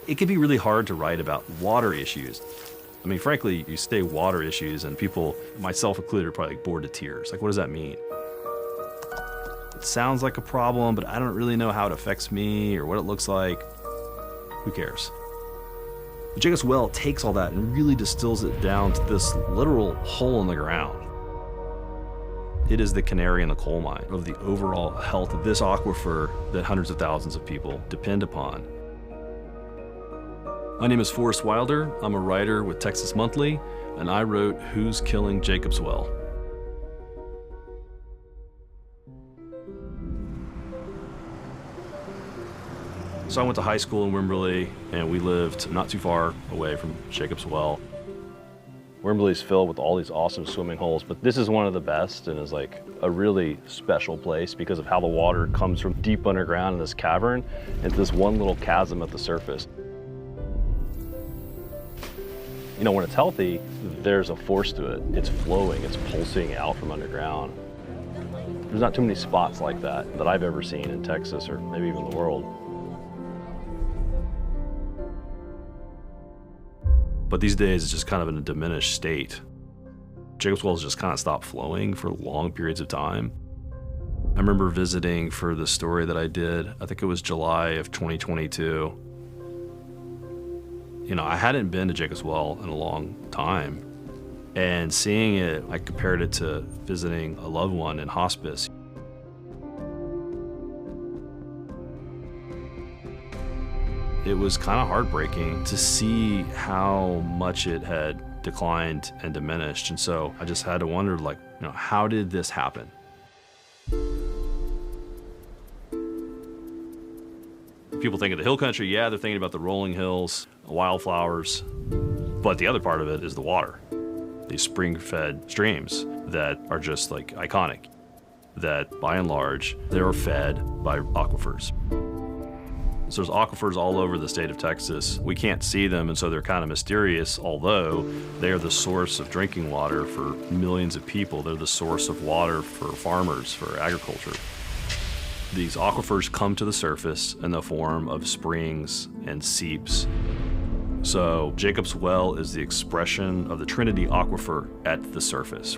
It can be really hard to write about water issues. I mean, frankly, you say water issues and people, myself included, are probably like bored to tears. Like, what does that mean? It sounds like a problem, but I don't really know how it affects me or what it looks like. Who cares? But Jacob's Well takes all that and really distills it down to this literal hole in the ground. It is the canary in the coal mine of the overall health of this aquifer that hundreds of thousands of people depend upon. My name is Forrest Wilder. I'm a writer with Texas Monthly, and I wrote Who's Killing Jacob's Well? So I went to high school in Wimberley, and we lived not too far away from Jacob's Well. Wimberley's filled with all these awesome swimming holes, but this is one of the best and is like a really special place because of how the water comes from deep underground in this cavern into this one little chasm at the surface. You know, when it's healthy, there's a force to it. It's flowing, it's pulsing out from underground. There's not too many spots like that I've ever seen in Texas or maybe even the world. But these days, it's just kind of in a diminished state. Jacob's Well has just kind of stopped flowing for long periods of time. I remember visiting for the story that I did, I think it was July of 2022. You know, I hadn't been to Jacob's Well in a long time. And seeing it, I compared it to visiting a loved one in hospice. It was kind of heartbreaking to see how much it had declined and diminished. And so I just had to wonder, like, you know, how did this happen? People think of the hill country, yeah, they're thinking about the rolling hills, wildflowers, but the other part of it is the water. These spring-fed streams that are just like iconic, that by and large, they're fed by aquifers. So there's aquifers all over the state of Texas. We can't see them, and so they're kind of mysterious, although they are the source of drinking water for millions of people. They're the source of water for farmers, for agriculture. These aquifers come to the surface in the form of springs and seeps. So Jacob's Well is the expression of the Trinity Aquifer at the surface.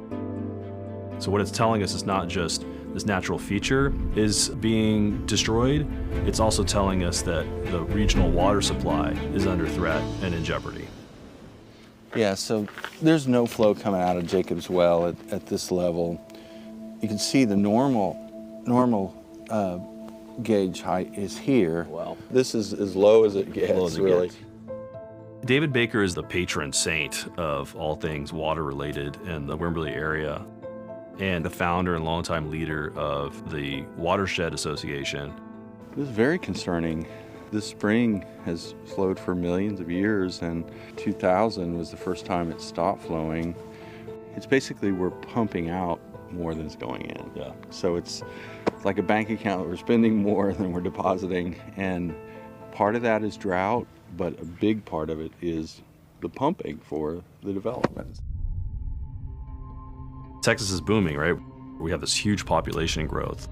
So what it's telling us is not just this natural feature is being destroyed, it's also telling us that the regional water supply is under threat and in jeopardy. Yeah, so there's no flow coming out of Jacob's Well at this level. You can see the normal gauge height is here. Wow. This is as low as it gets, really. David Baker is the patron saint of all things water related in the Wimberley area, and the founder and longtime leader of the Watershed Association. This is very concerning. This spring has flowed for millions of years, and 2000 was the first time it stopped flowing. It's basically we're pumping out more than is going in. Yeah. So it's like a bank account. We're spending more than we're depositing, and part of that is drought, but a big part of it is the pumping for the development. Texas is booming, right? We have this huge population growth.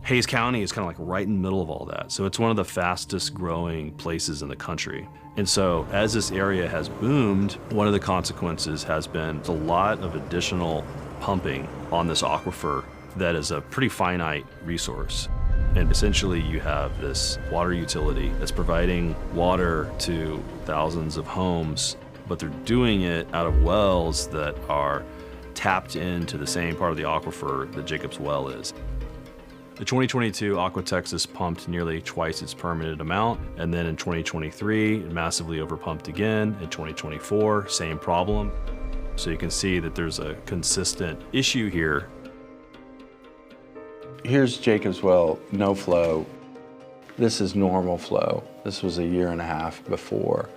Hays County is kind of like right in the middle of all that. So it's one of the fastest growing places in the country. And so as this area has boomed, one of the consequences has been a lot of additional pumping on this aquifer that is a pretty finite resource. And essentially you have this water utility that's providing water to thousands of homes, but they're doing it out of wells that are tapped into the same part of the aquifer that Jacob's Well is. In 2022, Aqua Texas pumped nearly twice its permitted amount, and then in 2023, it massively overpumped again. In 2024, same problem. So you can see that there's a consistent issue here. Here's Jacob's Well, no flow. This is normal flow. This was a year and a half before.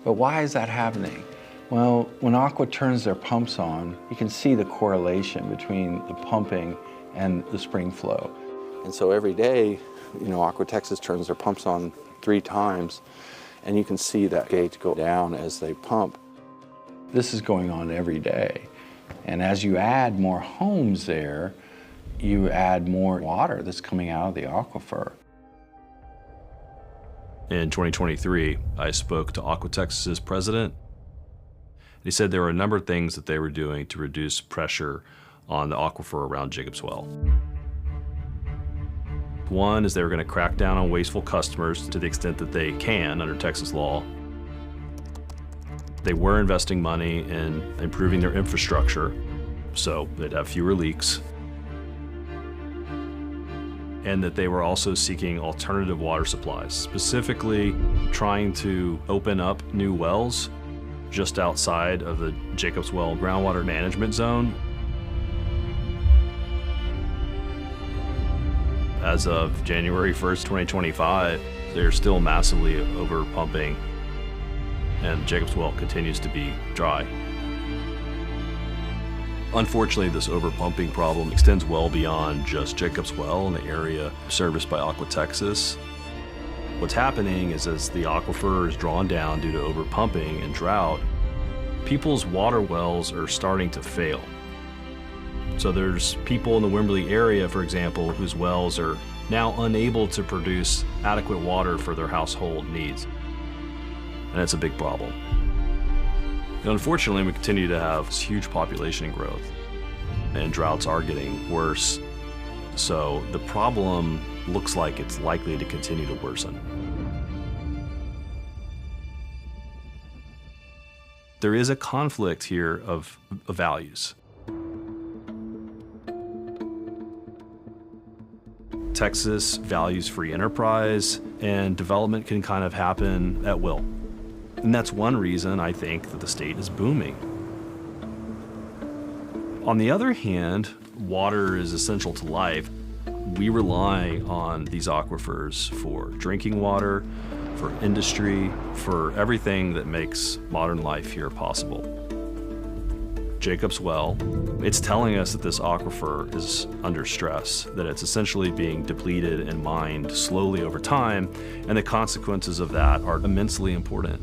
But why is that happening? Well, when Aqua turns their pumps on, you can see the correlation between the pumping and the spring flow. And so every day, you know, Aqua Texas turns their pumps on 3 times, and you can see that gauge go down as they pump. This is going on every day. And as you add more homes there, you add more water that's coming out of the aquifer. In 2023, I spoke to Aquitex's president. He said there were a number of things that they were doing to reduce pressure on the aquifer around Jacob's Well. One is they were going to crack down on wasteful customers to the extent that they can under Texas law. They were investing money in improving their infrastructure, so they'd have fewer leaks. And that they were also seeking alternative water supplies, specifically trying to open up new wells just outside of the Jacob's Well groundwater management zone. As of January 1st, 2025, they're still massively overpumping, and Jacob's Well continues to be dry. Unfortunately, this overpumping problem extends well beyond just Jacob's Well and the area serviced by Aquitexas. What's happening is as the aquifer is drawn down due to overpumping and drought, people's water wells are starting to fail. So there's people in the Wimberley area, for example, whose wells are now unable to produce adequate water for their household needs. And that's a big problem. And unfortunately, we continue to have this huge population growth, and droughts are getting worse. So the problem looks like it's likely to continue to worsen. There is a conflict here of values. Texas values free enterprise, and development can kind of happen at will. And that's one reason I think that the state is booming. On the other hand, water is essential to life. We rely on these aquifers for drinking water, for industry, for everything that makes modern life here possible. Jacob's Well, it's telling us that this aquifer is under stress, that it's essentially being depleted and mined slowly over time, and the consequences of that are immensely important.